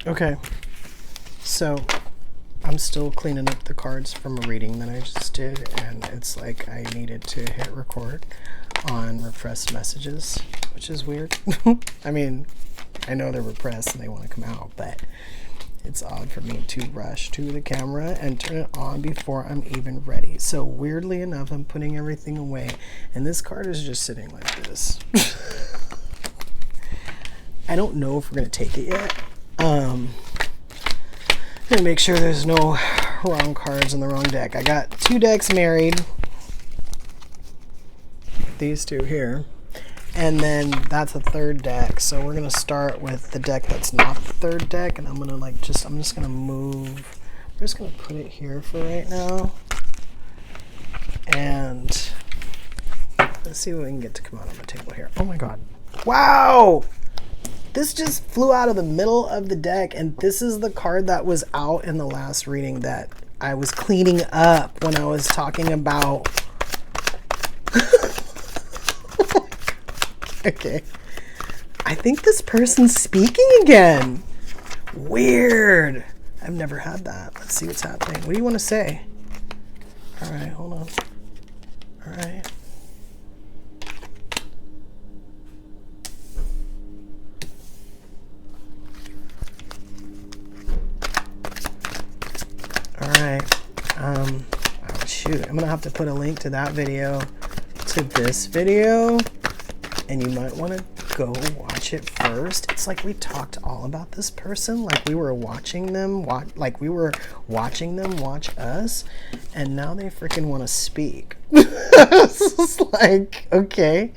Okay, so I'm still cleaning up the cards from a reading that I just did, and it's like I needed to hit record on repressed messages, which is weird. I mean, I know they're repressed and they want to come out, but it's odd for me to rush to the camera and turn it on before I'm even ready. So weirdly enough, I'm putting everything away, and this card is just sitting like this. I don't know if we're going to take it yet. I'm going to make sure there's no wrong cards in the wrong deck. I got 2 decks married. These 2 here. And then that's a 3rd deck. So we're going to start with the deck that's not the 3rd deck. And I'm going to I'm just going to move. I'm just going to put it here for right now. And let's see what we can get to come out on the table here. Oh my God. Wow! This just flew out of the middle of the deck, and this is the card that was out in the last reading that I was cleaning up when I was talking about. Okay. I think this person's speaking again. Weird. I've never had that. Let's see what's happening. What do you want to say? All right, hold on. All right. Shoot, I'm gonna have to put a link to that video to this video, and you might want to go watch it first. It's like we talked all about this person, like we were watching them watch us, and now they freaking want to speak. It's just like, okay.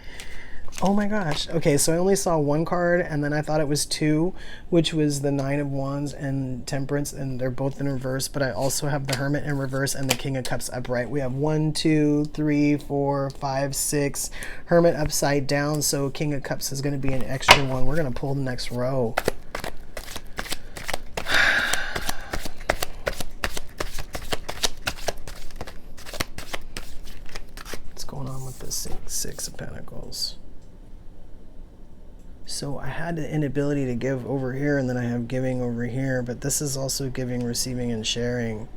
Oh my gosh. Okay, so I only saw 1 card, and then I thought it was 2, which was the 9 of Wands and Temperance, and they're both in reverse, but I also have the Hermit in reverse and the King of Cups upright. We have 1, 2, 3, 4, 5, 6. Hermit upside down, so King of Cups is going to be an extra one. We're going to pull the next row. What's going on with this Six of Pentacles? So I had the inability to give over here, and then I have giving over here, but this is also giving, receiving, and sharing.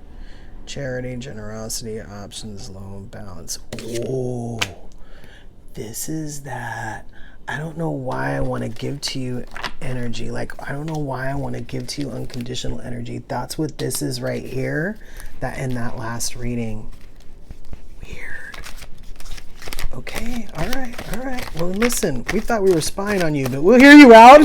Charity, generosity, options, loan, balance. Oh, this is that. I don't know why I want to give to you energy. Like, I don't know why I want to give to you unconditional energy. That's what this is right here. That in that last reading. Weird. Okay, all right. Well, listen, we thought we were spying on you, but we'll hear you out.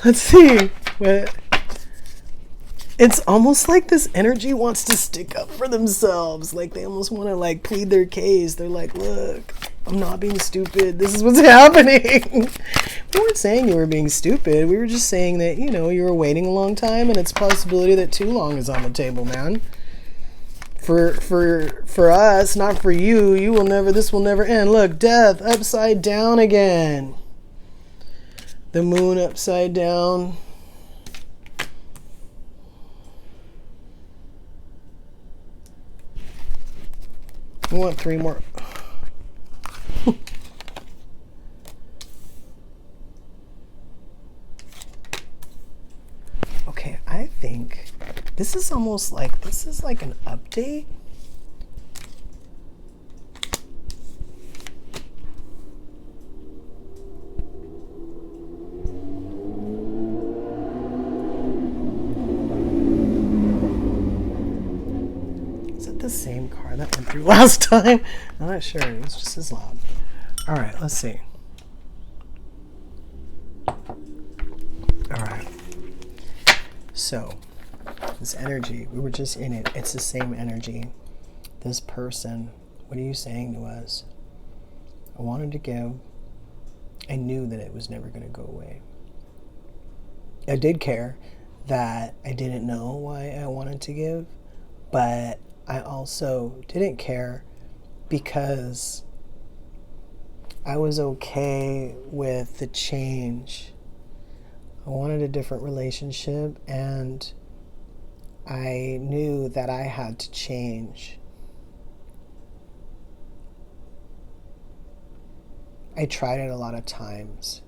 Let's see. It's almost like this energy wants to stick up for themselves. Like they almost want to like plead their case. They're like, look, I'm not being stupid. This is what's happening. We weren't saying you were being stupid. We were just saying that, you know, you were waiting a long time, and it's a possibility that too long is on the table, man. For us, not for you. This will never end. Look, death upside down again. The moon upside down. We want 3 more. Okay, I think this is almost like, this is like an update. Is it the same card that went through last time? I'm not sure. It was just as loud. All right, let's see. All right. So, this energy, we were just in it. It's the same energy. This person, what are you saying to us? I wanted to give. I knew that it was never going to go away. I did care that I didn't know why I wanted to give, but I also didn't care because I was okay with the change. I wanted a different relationship, and I knew that I had to change. I tried it a lot of times,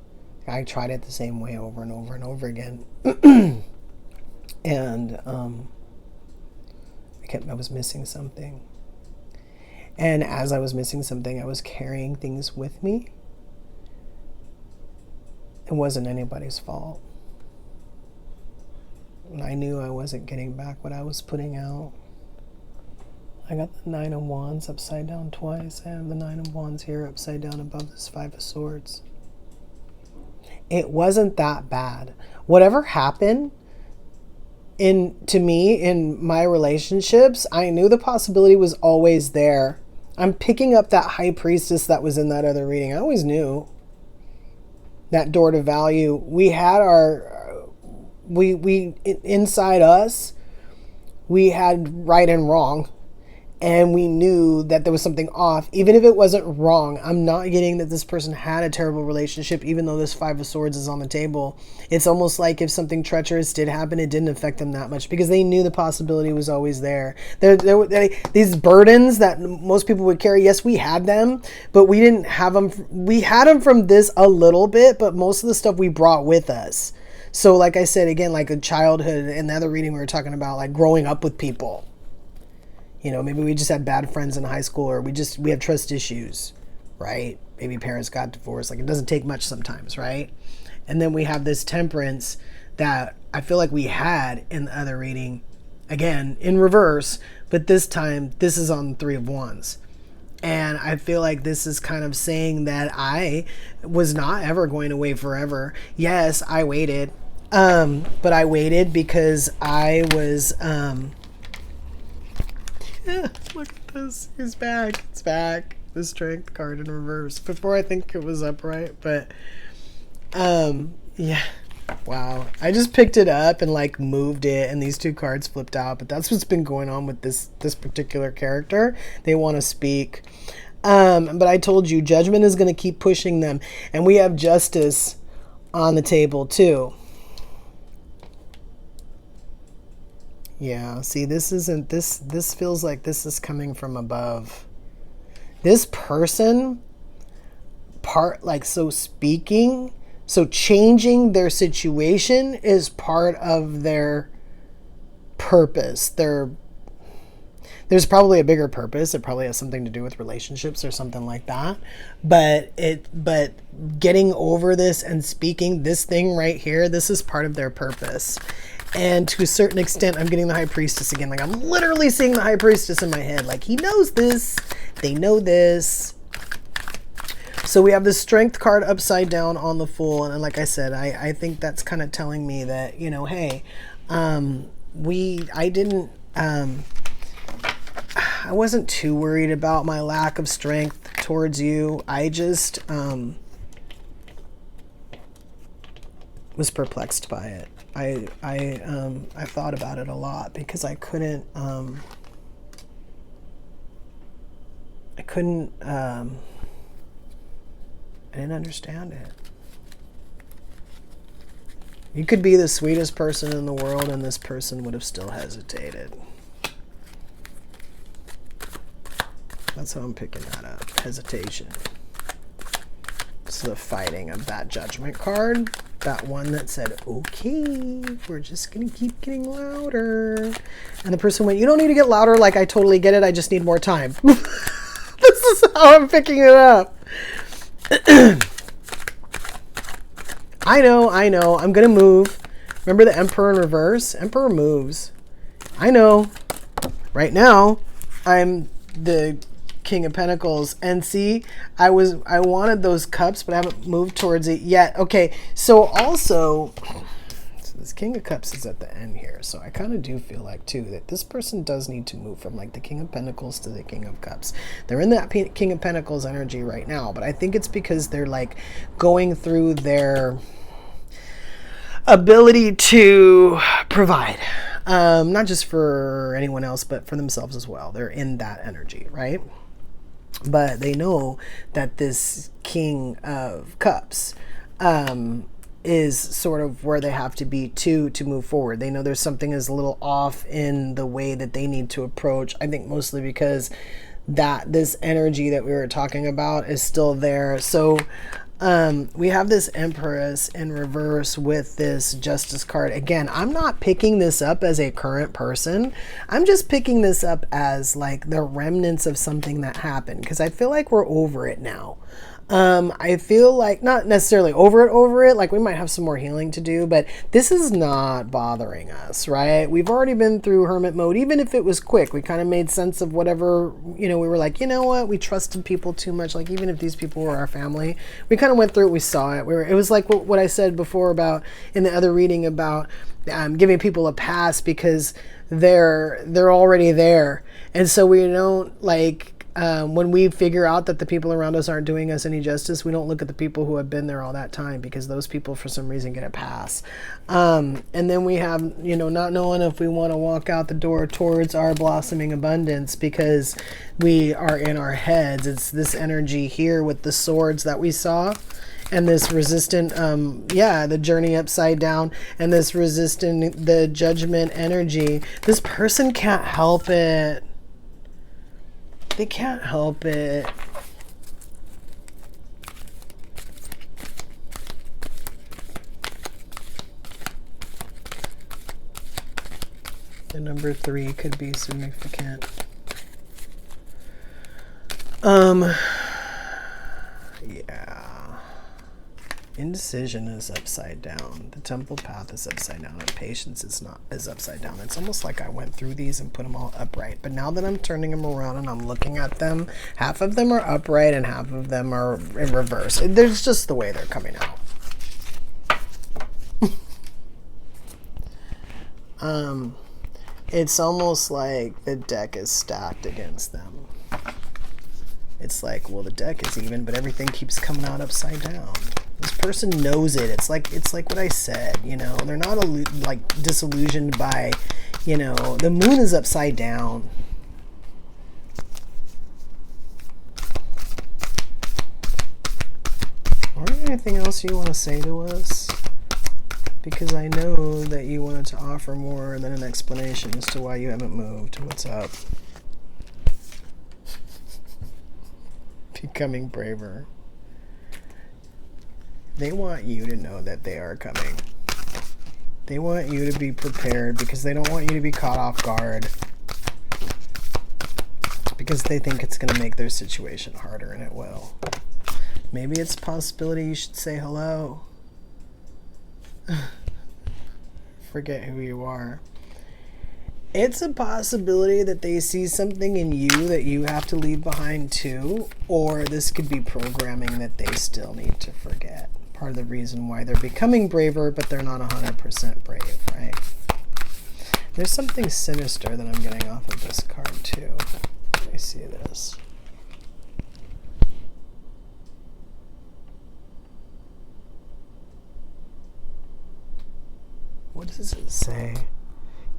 I tried it the same way over and over and over again. And I was missing something. And as I was missing something, I was carrying things with me. It wasn't anybody's fault. And I knew I wasn't getting back what I was putting out. I got the Nine of Wands upside down twice. I have the Nine of Wands here upside down above this Five of Swords. It wasn't that bad. Whatever happened to me in my relationships, I knew the possibility was always there. I'm picking up that High Priestess that was in that other reading. I always knew that door to value. We had we inside us, we had right and wrong. And we knew that there was something off, even if it wasn't wrong. I'm not getting that this person had a terrible relationship, even though this Five of Swords is on the table. It's almost like if something treacherous did happen, it didn't affect them that much because they knew the possibility was always there. These burdens that most people would carry, yes, we had them, but we didn't have them. We had them from this a little bit, but most of the stuff we brought with us. So like I said, again, like a childhood, in the other reading we were talking about, like growing up with people. You know, maybe we just had bad friends in high school, or we have trust issues, right? Maybe parents got divorced. Like, it doesn't take much sometimes, right? And then we have this temperance that I feel like we had in the other reading, again, in reverse, but this time, this is on the Three of Wands. And I feel like this is kind of saying that I was not ever going to wait forever. Yes, I waited, but I waited because I was... Yeah, look at this. He's back. It's back. The Strength card in reverse. Before I think it was upright, but yeah. Wow. I just picked it up and like moved it, and these two cards flipped out, but that's what's been going on with this particular character. They want to speak. But I told you, Judgment is going to keep pushing them, and we have Justice on the table too. Yeah, see, this feels like this is coming from above. This person, so changing their situation is part of their purpose. There's probably a bigger purpose. It probably has something to do with relationships or something like that. But getting over this and speaking this thing right here, this is part of their purpose. And to a certain extent, I'm getting the High Priestess again. Like, I'm literally seeing the High Priestess in my head. Like, he knows this. They know this. So we have the Strength card upside down on the Fool. And like I said, I think that's kind of telling me that, you know, hey, I wasn't too worried about my lack of strength towards you. I just was perplexed by it. I thought about it a lot because I didn't understand it. You could be the sweetest person in the world and this person would have still hesitated. That's how I'm picking that up. Hesitation. So the fighting of that Judgment card. That one that said, okay, we're just going to keep getting louder. And the person went, you don't need to get louder. Like, I totally get it. I just need more time. This is how I'm picking it up. I know. I'm going to move. Remember the Emperor in reverse? Emperor moves. I know. Right now, I'm the King of Pentacles, and see, I wanted those cups, but I haven't moved towards it yet. Okay, so also, so this King of Cups is at the end here, so I kind of do feel like too that this person does need to move from like the King of Pentacles to the King of Cups. They're in that King of Pentacles energy right now, but I think it's because they're like going through their ability to provide, not just for anyone else, but for themselves as well. They're in that energy, right? But they know that this King of Cups is sort of where they have to be to move forward. They know there's something is a little off in the way that they need to approach. I think mostly because that this energy that we were talking about is still there. So We have this Empress in reverse with this Justice card. Again, I'm not picking this up as a current person. I'm just picking this up as like the remnants of something that happened, because I feel like we're over it now. I feel like not necessarily over it, like we might have some more healing to do, but this is not bothering us, right? We've already been through hermit mode. Even if it was quick, we kind of made sense of whatever, you know, we were like, you know what, we trusted people too much. Like, even if these people were our family, we kind of went through it, we saw it. It was like what I said before about in the other reading about giving people a pass because they're already there. And so we don't like, when we figure out that the people around us aren't doing us any justice, we don't look at the people who have been there all that time, because those people for some reason get a pass. And then we have, you know, not knowing if we want to walk out the door towards our blossoming abundance because we are in our heads. It's this energy here with the swords that we saw. And this resistant, the journey upside down, and this resistant, the judgment energy. This person can't help it. They can't help it. The number 3 could be significant. Yeah. Indecision is upside down. The temple path is upside down, and patience is upside down. It's almost like I went through these and put them all upright. But now that I'm turning them around and I'm looking at them, half of them are upright and half of them are in reverse. There's just the way they're coming out. It's almost like the deck is stacked against them. It's like, well, the deck is even, but everything keeps coming out upside down. This person knows it. It's like what I said, you know, they're not like disillusioned by, you know, the moon is upside down. Or anything else you want to say to us? Because I know that you wanted to offer more than an explanation as to why you haven't moved. What's up? Becoming braver. They want you to know that they are coming. They want you to be prepared because they don't want you to be caught off guard. Because they think it's going to make their situation harder, and it will. Maybe it's a possibility you should say hello. Forget who you are. It's a possibility that they see something in you that you have to leave behind too, or this could be programming that they still need to forget. Part of the reason why they're becoming braver, but they're not 100% brave, right? There's something sinister that I'm getting off of this card too. Let me see this. What does it say?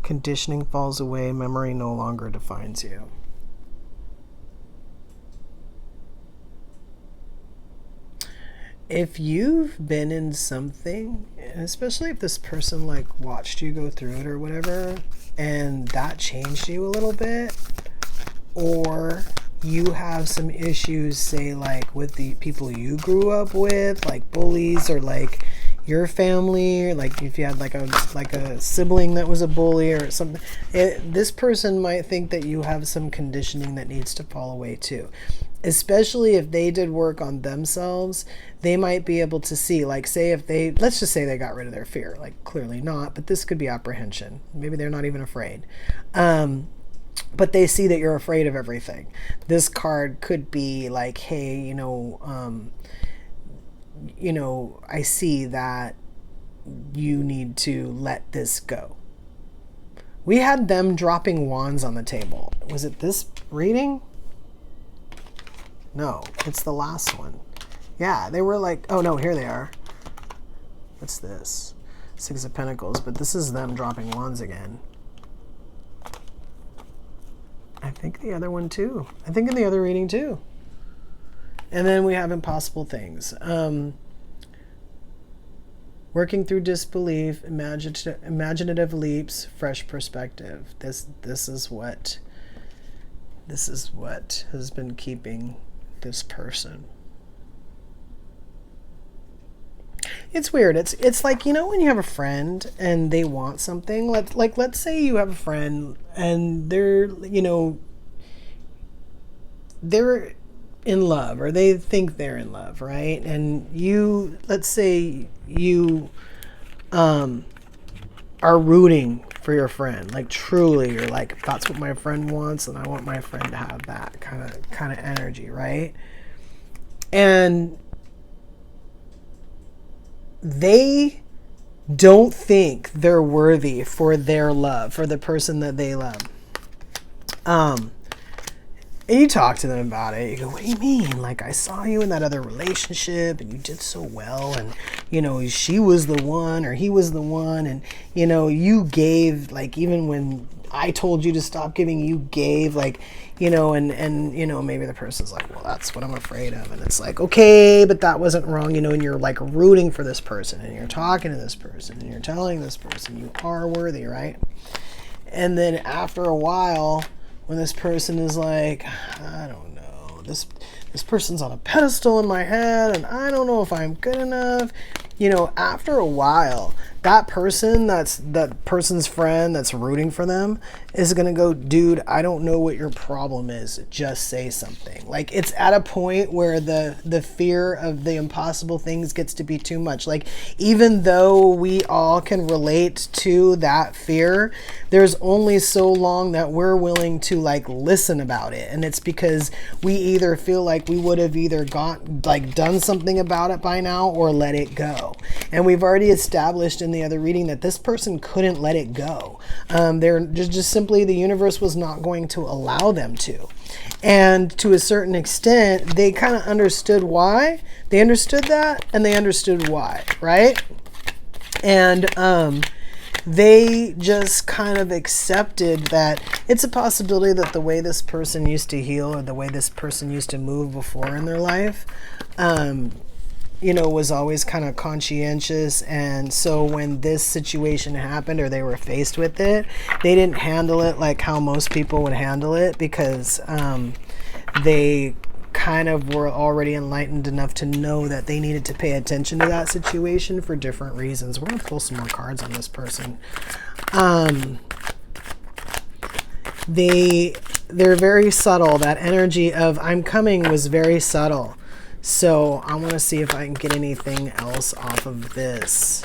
Conditioning falls away, memory no longer defines you. If you've been in something, especially if this person like watched you go through it or whatever, and that changed you a little bit, or you have some issues, say like with the people you grew up with, like bullies, or like your family, or like if you had like a sibling that was a bully or something, this person might think that you have some conditioning that needs to fall away too. Especially if they did work on themselves, they might be able to see, like say if they, let's just say they got rid of their fear, like clearly not, but this could be apprehension. Maybe they're not even afraid. But they see that you're afraid of everything. This card could be like, hey, you know, I see that you need to let this go. We had them dropping wands on the table. Was it this reading? No, it's the last one. Yeah, they were like, oh no, here they are. What's this? Six of Pentacles, but this is them dropping wands again. I think the other one too. I think in the other reading too. And then we have impossible things. Working through disbelief, imaginative leaps, fresh perspective. This is what has been keeping this person. It's weird. It's like, you know, when you have a friend and they want something, let's say you have a friend and they're, you know, they're in love, or they think they're in love, right? And you, let's say you are rooting for your friend, like truly, you're like, that's what my friend wants and I want my friend to have that kind of energy, right? And they don't think they're worthy for their love, for the person that they love. And you talk to them about it. You go, what do you mean? Like, I saw you in that other relationship and you did so well. And, you know, she was the one or he was the one. And, you know, you gave, like, even when I told you to stop giving, you gave, like, you know, and you know, maybe the person's like, well, that's what I'm afraid of. And it's like, okay, but that wasn't wrong, you know, and you're like rooting for this person and you're talking to this person and you're telling this person you are worthy, right? And then after a while, when this person is like, I don't know, this person's on a pedestal in my head and I don't know if I'm good enough. You know, after a while, that person's friend that's rooting for them is going to go, dude, I don't know what your problem is. Just say something. Like, it's at a point where the fear of the impossible things gets to be too much. Like, even though we all can relate to that fear, there's only so long that we're willing to, like, listen about it. And it's because we either feel like we would have either done something about it by now or let it go. And we've already established in the other reading that this person couldn't let it go. They're just simply, the universe was not going to allow them to. And to a certain extent, they kind of understood why. They understood that, and they understood why, right? And they just kind of accepted that it's a possibility that the way this person used to heal or the way this person used to move before in their life, you know, was always kind of conscientious. And so when this situation happened or they were faced with it, they didn't handle it like how most people would handle it, because they kind of were already enlightened enough to know that they needed to pay attention to that situation for different reasons. We're going to pull some more cards on this person. They're very subtle. That energy of I'm coming was very subtle. So I want to see if I can get anything else off of this.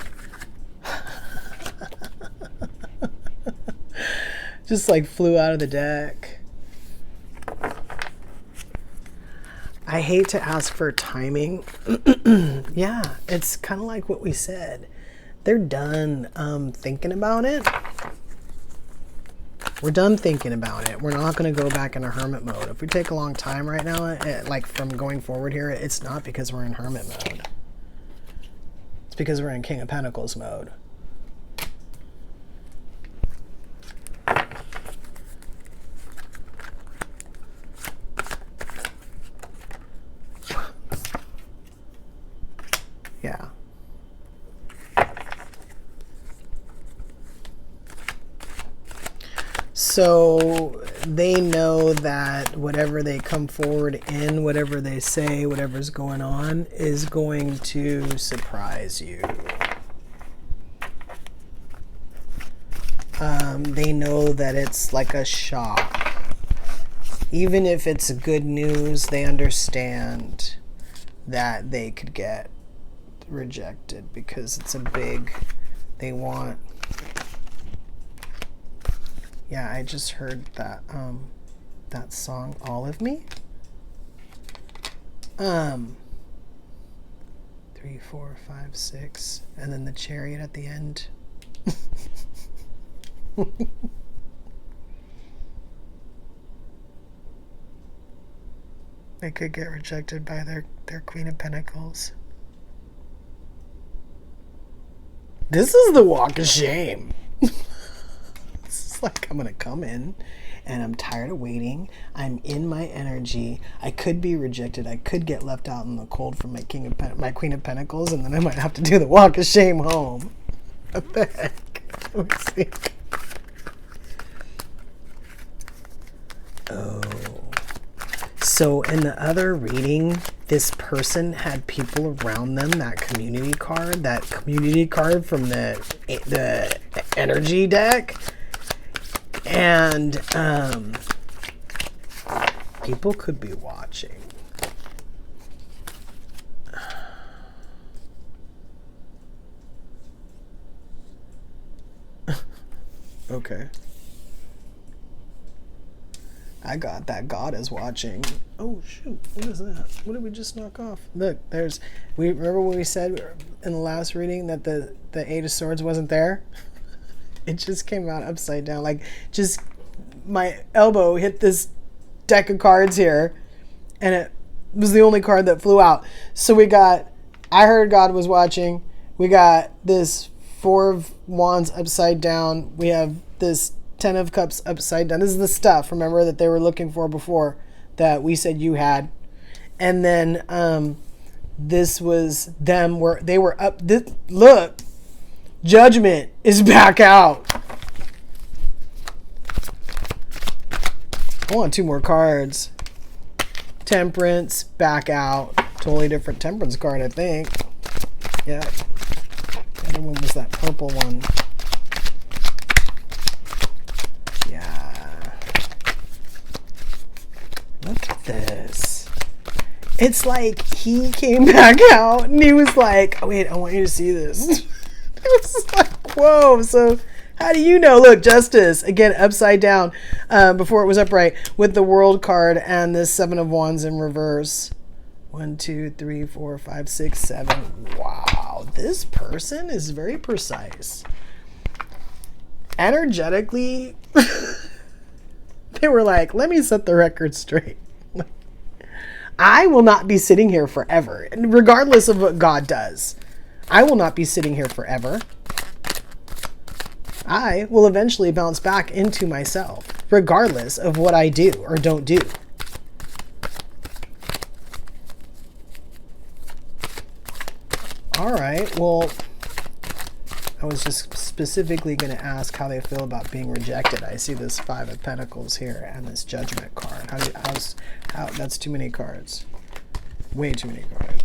Just like flew out of the deck. I hate to ask for timing. Yeah, it's kind of like what we said. They're done thinking about it. We're done thinking about it. We're not going to go back into hermit mode. If we take a long time right now, like from going forward here, it's not because we're in hermit mode. It's because we're in King of Pentacles mode. Yeah. So they know that whatever they come forward in, whatever they say, whatever's going on is going to surprise you. They know that it's like a shock. Even if it's good news, they understand that they could get rejected because it's a big, they want. Yeah, I just heard that that song, All of Me. 3, 4, 5, 6, and then the chariot at the end. They could get rejected by their Queen of Pentacles. This is the walk of shame. Like, I'm gonna come in and I'm tired of waiting. I'm in my energy. I could be rejected. I could get left out in the cold from my my Queen of Pentacles, and then I might have to do the walk of shame home. What the heck? Let me see. Oh. So in the other reading, this person had people around them, that community card from the energy deck. And people could be watching. Okay. I got that God is watching. Oh shoot, what is that? What did we just knock off? Look, we remember when we said in the last reading that the Eight of Swords wasn't there? It just came out upside down. Like, just my elbow hit this deck of cards here, and it was the only card that flew out. So we got, I heard God was watching. We got this Four of Wands upside down. We have this Ten of Cups upside down. This is the stuff, remember, that they were looking for before that we said you had. And then this was them where they were up. Look, Judgment is back out. I want 2 more cards. Temperance back out. Totally different Temperance card, I think. Yeah. The other one was that purple one. Yeah. Look at this. It's like he came back out and he was like, oh, wait, I want you to see this. It was like, whoa. So how do you know? Look, Justice, again, upside down before it was upright with the World card and this Seven of Wands in reverse. 1, 2, 3, 4, 5, 6, 7. Wow, this person is very precise. Energetically, they were like, let me set the record straight. I will not be sitting here forever, regardless of what God does. I will not be sitting here forever. I will eventually bounce back into myself, regardless of what I do or don't do. All right, well, I was just specifically going to ask how they feel about being rejected. I see this Five of Pentacles here and this Judgment card. That's too many cards. Way too many cards.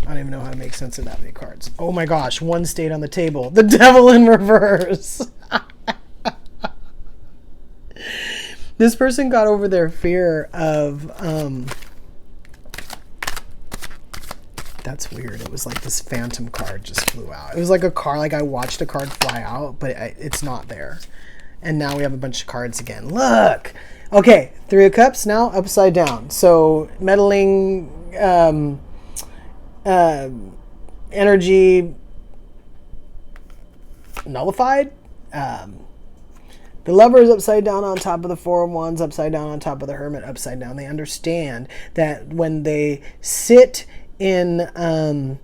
I don't even know how to make sense of that many cards. Oh my gosh, one stayed on the table. The Devil in reverse. This person got over their fear of... that's weird. It was like this Phantom card just flew out. It was like a card, like I watched a card fly out, but it's not there. And now we have a bunch of cards again. Look! Okay, Three of Cups now upside down. So meddling... energy nullified. The Lover is upside down on top of the Four of Wands, upside down on top of the Hermit, upside down. They understand that when they sit in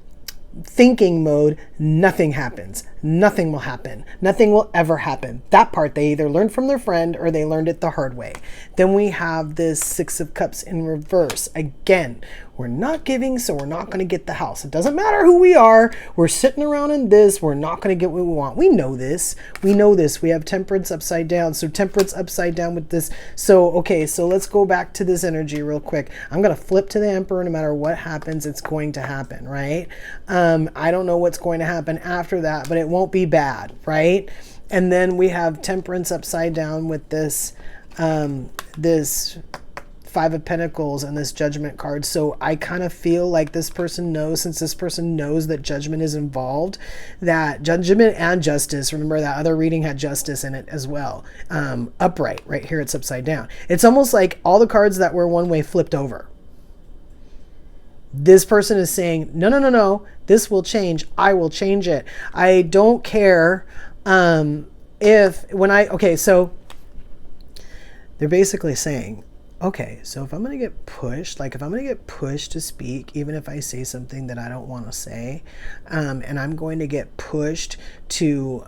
thinking mode, nothing happens. Nothing will happen. Nothing will ever happen. That part they either learned from their friend or they learned it the hard way. Then we have this Six of Cups in reverse. Again, we're not giving, so we're not going to get the house. It doesn't matter who we are. We're sitting around in this. We're not going to get what we want. We know this. We know this. We have Temperance upside down. So Temperance upside down with this. So, okay, so let's go back to this energy real quick. I'm going to flip to the Emperor. No matter what happens, it's going to happen, right? I don't know what's going to happen after that, but it won't be bad, right? And then we have Temperance upside down with this this Five of Pentacles and this Judgment card. So I kind of feel like this person knows, since this person knows that Judgment is involved, that Judgment and Justice, remember that other reading had Justice in it as well, upright, right here it's upside down. It's almost like all the cards that were one way flipped over. This person is saying, no, no, no, no, this will change. I will change it. I don't care okay, so they're basically saying, okay, so if I'm going to get pushed, like if I'm going to get pushed to speak, even if I say something that I don't want to say, and I'm going to get pushed to,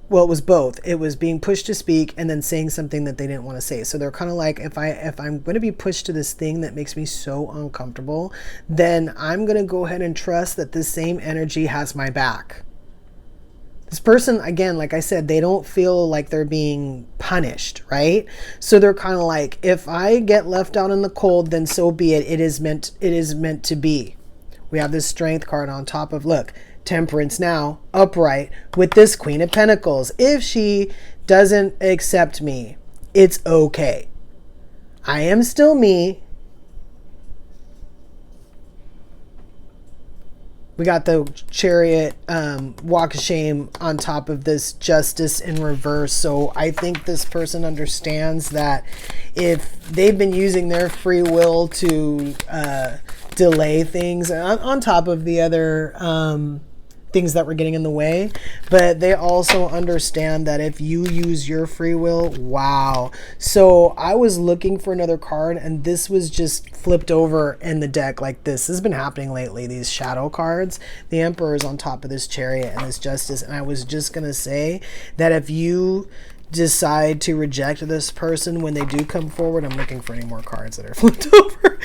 well, it was both. It was being pushed to speak and then saying something that they didn't want to say. So they're kind of like, if I'm going to be pushed to this thing that makes me so uncomfortable, then I'm going to go ahead and trust that this same energy has my back. This person, again, like I said, they don't feel like they're being punished, right? So they're kind of like, if I get left out in the cold, then so be it. It is meant to be. We have this Strength card on top of, look, Temperance now, upright, with this Queen of Pentacles. If she doesn't accept me, it's okay. I am still me. We got the Chariot, walk of shame on top of this Justice in reverse. So I think this person understands that if they've been using their free will to delay things on top of the other things that were getting in the way, but they also understand that if you use your free will, wow. So I was looking for another card, and this was just flipped over in the deck like this. This has been happening lately, these shadow cards. The Emperor is on top of this Chariot and this Justice, and I was just gonna say that if you decide to reject this person when they do come forward, I'm looking for any more cards that are flipped over,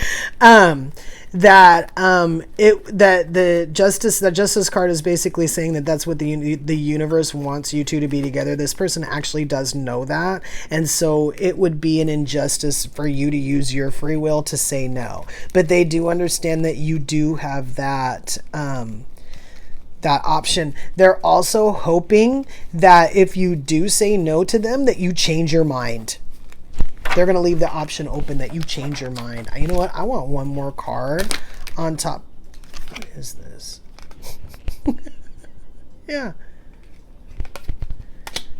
that the Justice card is basically saying that that's what the universe wants you two to be together. This person actually does know that, and so it would be an injustice for you to use your free will to say no. But they do understand that you do have that that option. They're also hoping that if you do say no to them, that you change your mind. They're going to leave the option open that you change your mind. You know what? I want one more card on top. What is this? Yeah.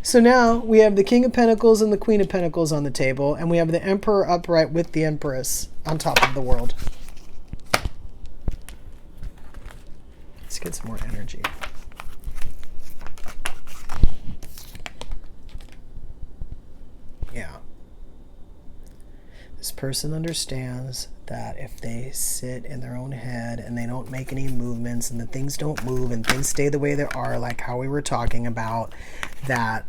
So now we have the King of Pentacles and the Queen of Pentacles on the table, and we have the Emperor upright with the Empress on top of the world. Let's get some more energy. Yeah. This person understands that if they sit in their own head and they don't make any movements and the things don't move and things stay the way they are, like how we were talking about, that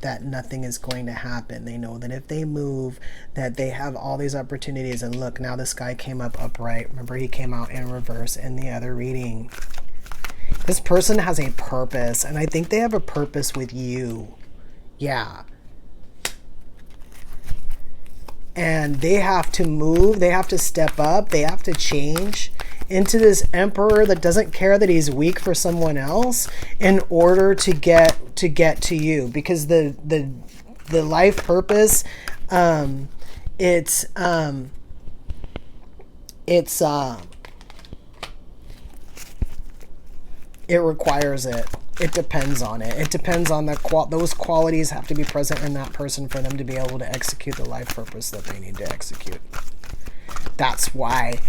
that nothing is going to happen. They know that if they move, that they have all these opportunities. And look, now this guy came up upright. Remember, he came out in reverse in the other reading. This person has a purpose, and I think they have a purpose with you. Yeah. And they have to move, they have to step up, they have to change into this Emperor that doesn't care that he's weak for someone else in order to get to you. Because the life purpose, it requires it. It depends on it. It depends on those qualities have to be present in that person for them to be able to execute the life purpose that they need to execute. That's why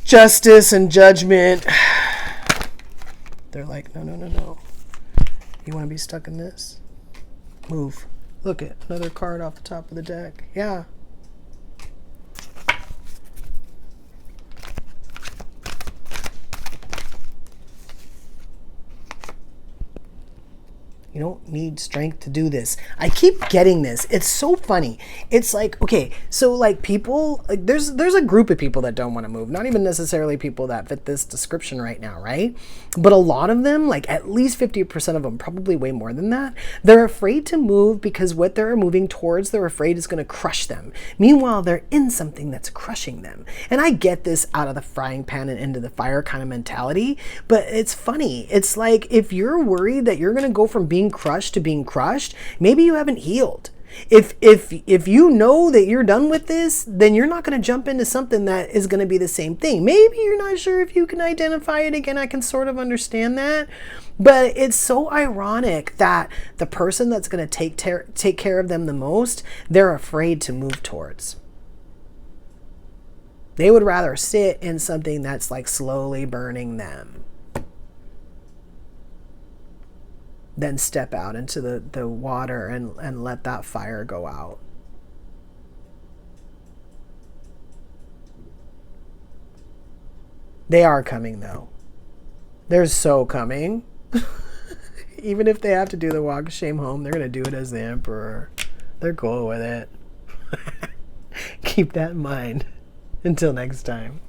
justice and judgment, they're like, no. You want to be stuck in this? Move. Look at another card off the top of the deck. Yeah. You don't need strength to do this. I keep getting this. It's so funny. It's like, okay, so like people, like there's a group of people that don't want to move. Not even necessarily people that fit this description right now, right? But a lot of them, like at least 50% of them, probably way more than that, they're afraid to move because what they're moving towards, they're afraid is going to crush them. Meanwhile, they're in something that's crushing them. And I get this out of the frying pan and into the fire kind of mentality, but it's funny. It's like if you're worried that you're going to go from being crushed to being crushed, maybe you haven't healed. If you know that you're done with this, then you're not going to jump into something that is going to be the same thing. Maybe you're not sure if you can identify it again. I can sort of understand that, but it's so ironic that the person that's going to take care of them the most, they're afraid to move towards. They would rather sit in something that's like slowly burning them than step out into the water and let that fire go out. They are coming though. They're so coming. Even if they have to do the walk of shame home, they're going to do it as the Emperor. They're cool with it. Keep that in mind. Until next time.